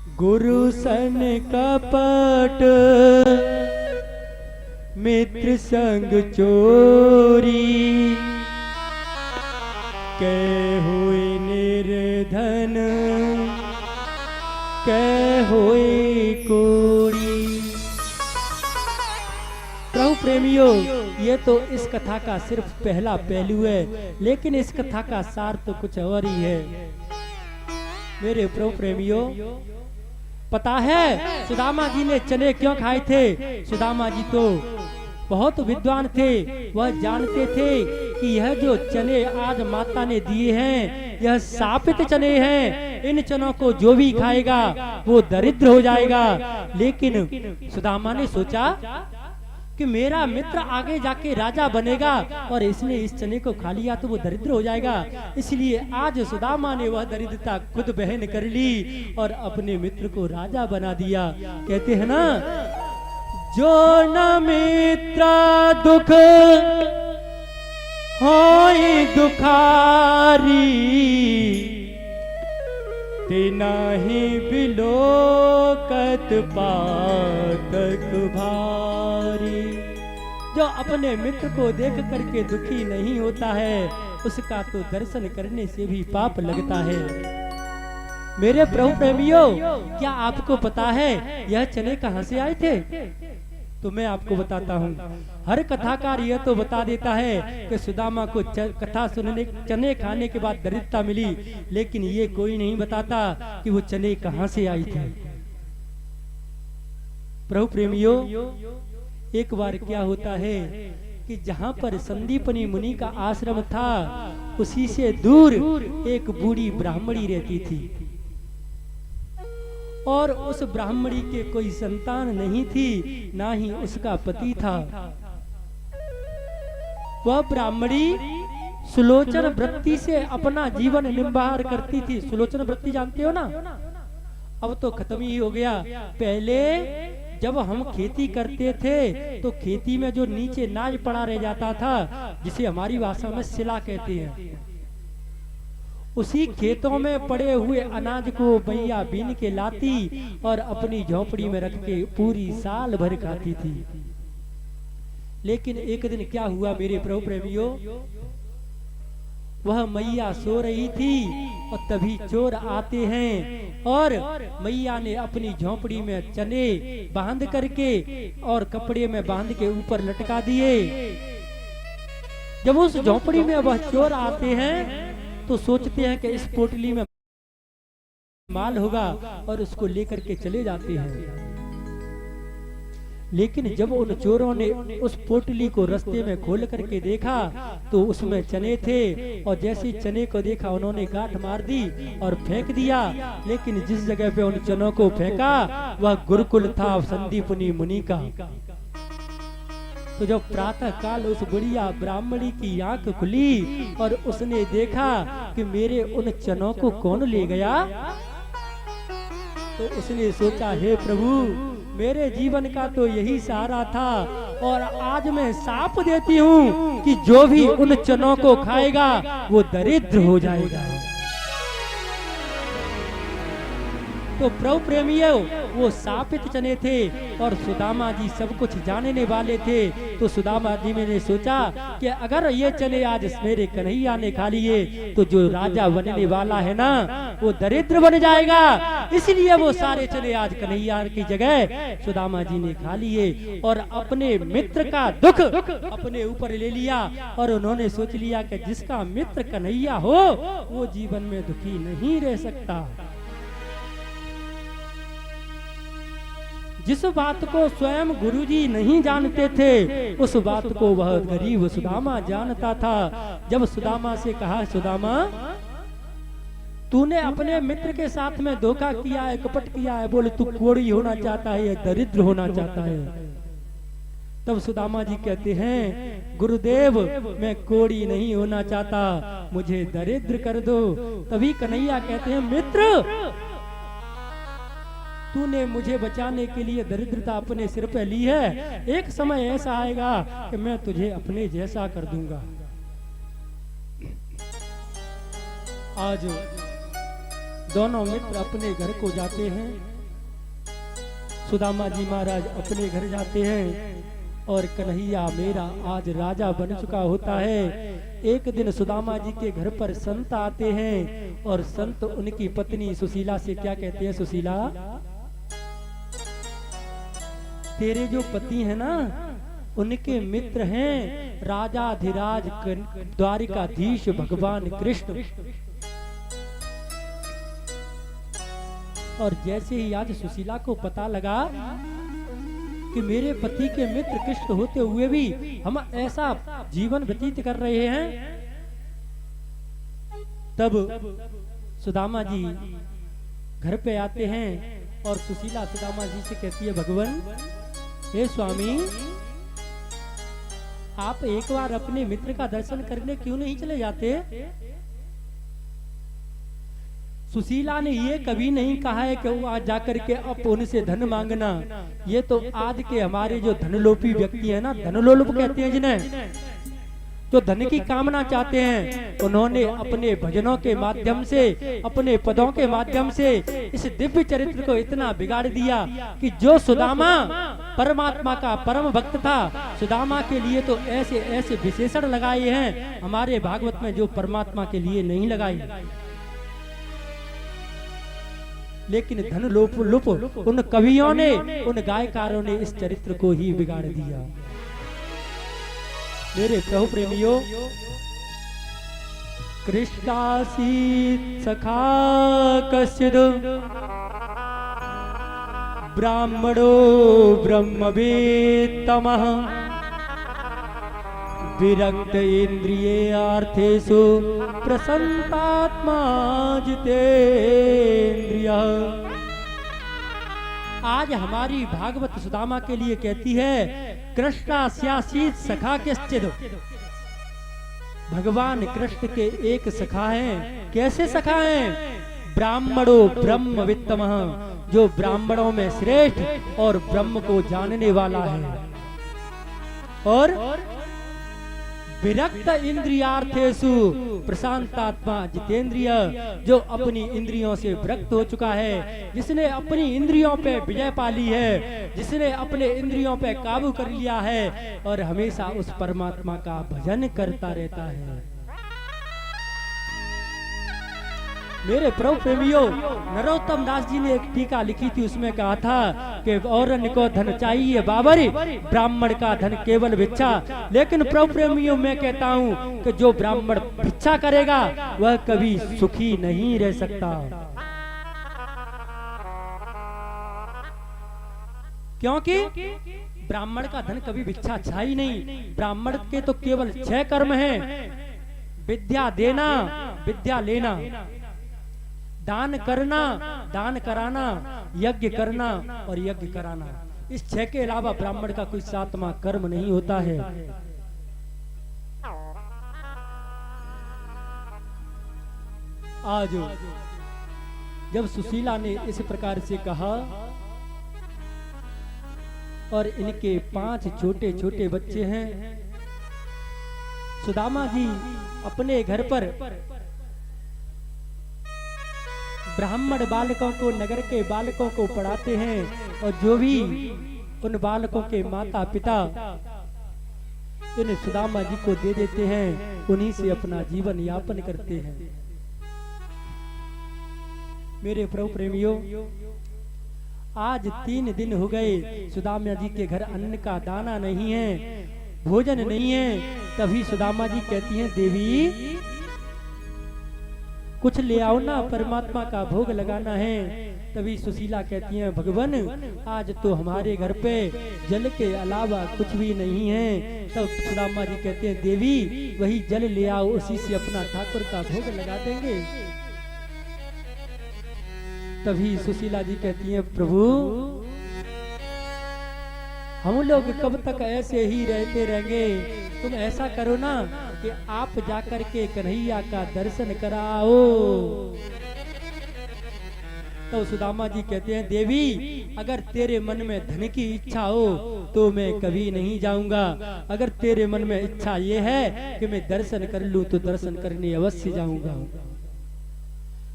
गुरु सन कपट मित्र संग चोरी, कै हुए निर्धन कै हुए कोड़ी। प्रभु प्रेमियों, ये तो इस कथा का सिर्फ पहला पहलू है, लेकिन इस कथा का सार तो कुछ और ही है। मेरे प्रभु प्रेमियों, पता है सुदामा जी ने चने क्यों खाए थे? सुदामा जी तो बहुत विद्वान थे। वह जानते थे कि यह जो चने आज माता ने दिए हैं यह शापित चने हैं। इन चनों को जो भी खाएगा वो दरिद्र हो जाएगा। लेकिन सुदामा ने सोचा कि मेरा मित्र आगे जाके राजा बनेगा और इसने इस चने को खा लिया तो वो दरिद्र हो जाएगा। इसलिए आज सुदामा ने वह दरिद्रता खुद बहन कर ली और अपने मित्र को राजा बना दिया। कहते हैं ना, जो न मित्र दुख होई दुखारी, तिनाहि बिलोकत पातक भारी। जो अपने मित्र को देख करके दुखी नहीं होता है उसका तो दर्शन करने से भी पाप लगता है। मेरे प्रभु प्रेमियों, क्या आपको पता है यह चने कहां से आए थे? तो मैं आपको बताता हूँ। हर कथाकार यह तो बता देता है कि सुदामा को कथा सुनने चने खाने के बाद दरिद्रता मिली, लेकिन ये कोई नहीं बताता कि वो चने कहां से आई थी। प्रभु प्रेमियों, एक बार क्या होता है कि जहां पर संदीपनी मुनि का आश्रम था उसी से दूर एक बूढ़ी ब्राह्मणी रहती थी और उस ब्राह्मणी के कोई संतान नहीं थी, ना ही उसका पति था। वह ब्राह्मणी सुलोचन वृत्ति से अपना जीवन निर्वाह करती थी। सुलोचन वृत्ति जानते हो ना? अब तो खत्म ही हो गया। पहले जब हम खेती करते थे तो खेती में जो नीचे नाज पड़ा रह जाता था, जिसे हमारी भाषा में सिला कहते हैं, उसी खेतों में पड़े हुए अनाज को मैया बीन के लाती और अपनी झोपड़ी में रख के पूरी साल भर खाती थी। लेकिन एक दिन क्या हुआ मेरे प्रभु प्रेमियों, वह मैया सो रही थी और तभी चोर आते हैं और मैया ने अपनी झोपड़ी में चने बांध करके और कपड़े में बांध के ऊपर लटका दिए। जब उस झोपड़ी में वह चोर आते हैं तो सोचते हैं कि इस पोटली में माल होगा और उसको लेकर के चले जाते हैं। लेकिन जब उन चोरों ने उस पोटली को रास्ते में खोल करके देखा तो उसमें चने थे और जैसे चने को देखा उन्होंने गांठ मार दी और फेंक दिया। लेकिन जिस जगह पे उन चनों को फेंका वह गुरुकुल था संदीपनी मुनि का। तो जब प्रातः काल उस बुढ़िया ब्राह्मणी की आंख खुली और उसने देखा कि मेरे उन चनों को कौन ले गया, तो उसने सोचा, हे प्रभु, मेरे जीवन का तो यही सहारा था और आज मैं शाप देती हूँ कि जो भी उन चनों को खाएगा वो दरिद्र हो जाएगा। तो प्रभु प्रेमियों, वो शापित चने थे और सुदामा जी सब कुछ जानने वाले थे। तो सुदामा जी ने सोचा कि अगर ये चने आज मेरे कन्हैया ने खा लिए तो जो राजा बनने वाला है ना वो दरिद्र बन जाएगा। इसलिए वो सारे चने आज कन्हैया की जगह सुदामा जी ने खा लिए और अपने मित्र का दुख अपने ऊपर ले लिया और उन्होंने सोच लिया कि जिसका मित्र कन्हैया हो वो जीवन में दुखी नहीं रह सकता। जिस बात को स्वयं गुरुजी नहीं जानते थे उस बात को वह गरीब सुदामा जानता था। जब सुदामा से कहा, सुदामा, तूने अपने मित्र के साथ में धोखा किया है, कपट किया है, बोले तू कोढ़ी होना चाहता है या दरिद्र होना चाहता है। तब सुदामा जी कहते हैं, गुरुदेव, मैं कोढ़ी नहीं होना चाहता, मुझे दरिद्र कर दो। तभी कन्हैया कहते हैं, मित्र, तूने मुझे बचाने के लिए दरिद्रता अपने सिर पे ली है, एक समय ऐसा आएगा कि मैं तुझे अपने जैसा कर दूंगा। आज दोनों मित्र अपने घर को जाते हैं सुदामा जी महाराज अपने घर जाते हैं और कन्हैया मेरा आज राजा बन चुका होता है। एक दिन सुदामा जी के घर पर संत आते हैं और संत उनकी पत्नी सुशीला से क्या कहते हैं, सुशीला तेरे जो पति है ना उनके मित्र हैं राजाधिराज द्वारिकाधीश भगवान कृष्ण। और जैसे ही आज सुशीला को पता लगा कि मेरे पति के मित्र कृष्ण होते हुए भी हम ऐसा जीवन व्यतीत कर रहे हैं, तब सुदामा जी घर पे आते हैं और सुशीला सुदामा जी से कहती है, भगवान हे स्वामी आप एक बार अपने मित्र का दर्शन करने क्यों नहीं चले जाते। सुशीला ने ये कभी नहीं कहा है कि वो आज जाकर के अब उनसे धन मांगना। ये तो आज के हमारे जो धनलोपी व्यक्ति है ना, धनलोलुप कहते हैं जिन्हें, जो धन की कामना चाहते हैं, उन्होंने अपने भजनों के माध्यम से, अपने पदों के माध्यम से इस दिव्य चरित्र को इतना बिगाड़ दिया कि जो सुदामा परमात्मा का परम भक्त था, सुदामा के लिए तो ऐसे ऐसे विशेषण लगाए हैं हमारे भागवत में जो परमात्मा के लिए नहीं लगाए। लेकिन धन लोप उन कवियों ने, उन गायकारों ने इस चरित्र को ही बिगाड़ दिया। मेरे प्रभु प्रेमियों, कृष्णासीत सखा कश्चिद ब्राह्मणो ब्रह्मवेत्तमः विरक्त इंद्रियार्थेषु प्रसन्नात्मा जितेन्द्रियः। आज हमारी भागवत सुदामा के लिए कहती है, कृष्णास्यासीत सखा कश्चिद, भगवान कृष्ण के एक सखा हैं। कैसे सखा हैं? ब्राह्मणो ब्रह्मवित्तमः, जो ब्राह्मणों में श्रेष्ठ और ब्रह्म को जानने वाला है। और विरक्त इंद्रियार्थेषु प्रशांतात्मा जितेंद्रिय, जो अपनी इंद्रियों से विरक्त हो चुका है, जिसने अपनी इंद्रियों पे विजय पा ली है, जिसने अपने इंद्रियों पे काबू कर लिया है और हमेशा उस परमात्मा का भजन करता रहता है। मेरे प्रभु प्रेमियों, नरोत्तम दास जी ने एक टीका लिखी थी, उसमें कहा था कि औरन को धन चाहिए बाबरी, ब्राह्मण का धन केवल भिक्षा। लेकिन प्रभु प्रेमियों, मैं कहता हूँ कि जो ब्राह्मण भिक्षा करेगा वह कभी सुखी नहीं रह सकता। क्योंकि ब्राह्मण का धन कभी भिक्षा अच्छा ही नहीं। ब्राह्मण के तो केवल 6 कर्म हैं, विद्या देना, विद्या लेना, दान करना, दान कराना, यज्ञ करना और यज्ञ कराना। इस 6 के अलावा ब्राह्मण का कोई 7वां कर्म नहीं होता है। आज जब सुशीला ने इस प्रकार से कहा और इनके 5 छोटे छोटे बच्चे हैं, सुदामा जी अपने घर पर ब्राह्मण बालकों को, नगर के बालकों को पढ़ाते हैं और जो भी उन बालकों के माता पिता इन सुदामा जी को दे देते हैं, उन्हीं से अपना जीवन यापन करते हैं। मेरे प्रभु प्रेमियों, आज 3 दिन हो गए सुदामा जी के घर अन्न का दाना नहीं है, भोजन नहीं है। तभी सुदामा जी कहती हैं, देवी कुछ ले आओ ना, परमात्मा का भोग लगाना है। तभी सुशीला कहती हैं, भगवान आज तो हमारे घर पे जल के अलावा कुछ भी नहीं है। तब सुदामा जी कहते हैं, देवी वही जल ले आओ, उसी से अपना ठाकुर का भोग लगा देंगे। तभी सुशीला जी कहती हैं, प्रभु हम लोग कब तक ऐसे ही रहते रहेंगे, तुम ऐसा करो ना कि आप जाकर के कन्हैया का दर्शन कराओ। तो सुदामा जी कहते हैं, देवी अगर तेरे मन में धन की इच्छा हो तो मैं कभी नहीं जाऊंगा। अगर तेरे मन में इच्छा ये है कि मैं दर्शन कर लूं तो दर्शन करने अवश्य जाऊंगा।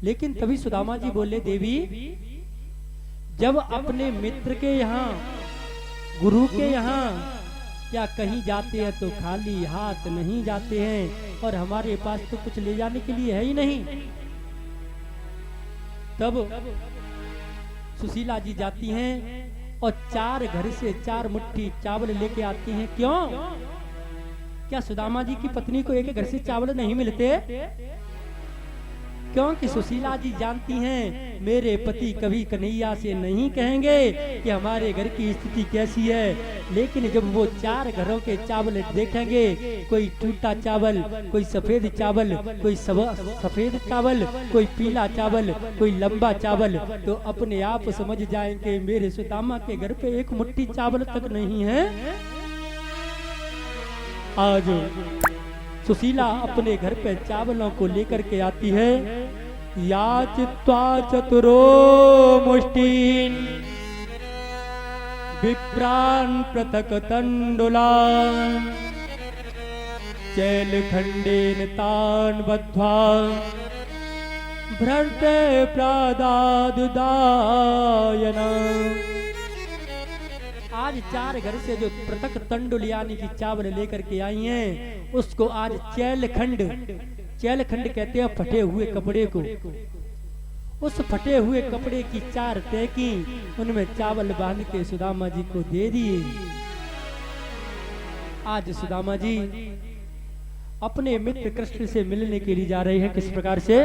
लेकिन तभी सुदामा जी बोले, देवी जब अपने मित्र के यहाँ, गुरु के यहाँ क्या कहीं जाते हैं तो खाली हाथ नहीं जाते हैं, और हमारे पास तो कुछ ले जाने के लिए है ही नहीं। तब सुशीला जी जाती हैं और 4 घर से 4 मुट्ठी चावल लेके आती हैं। क्यों? क्या सुदामा जी की पत्नी को एक घर से चावल नहीं मिलते? क्योंकि सुशीला जी जानती हैं मेरे पति कभी कन्हैया से नहीं कहेंगे कि हमारे घर की स्थिति कैसी है। लेकिन जब वो 4 घरों के चावल देखेंगे, कोई टूटा चावल, कोई सफेद चावल, कोई सफेद चावल, कोई पीला चावल, कोई लंबा चावल, तो अपने आप समझ जाएंगे मेरे सुदामा के घर पे एक मुट्ठी चावल तक नहीं है। आज सुशीला अपने घर पे चावलों को लेकर के आती है। याचित्वा चतुरो मुष्टिन विप्रान पृथक तंडुलान चैलखंडेन तान बद्ध्वा भ्रंते प्रादादुदायना। आज 4 घर से जो पृथक तंडुल यानी कि चावल लेकर के आई हैं, उसको आज चैलखंड, चैलखंड कहते हैं फटे हुए कपड़े को। उस फटे हुए कपड़े की 4 तह की, उनमें चावल बांध के सुदामा जी को दे दिए। आज सुदामा जी अपने मित्र कृष्ण से मिलने के लिए जा रहे हैं। किस प्रकार से?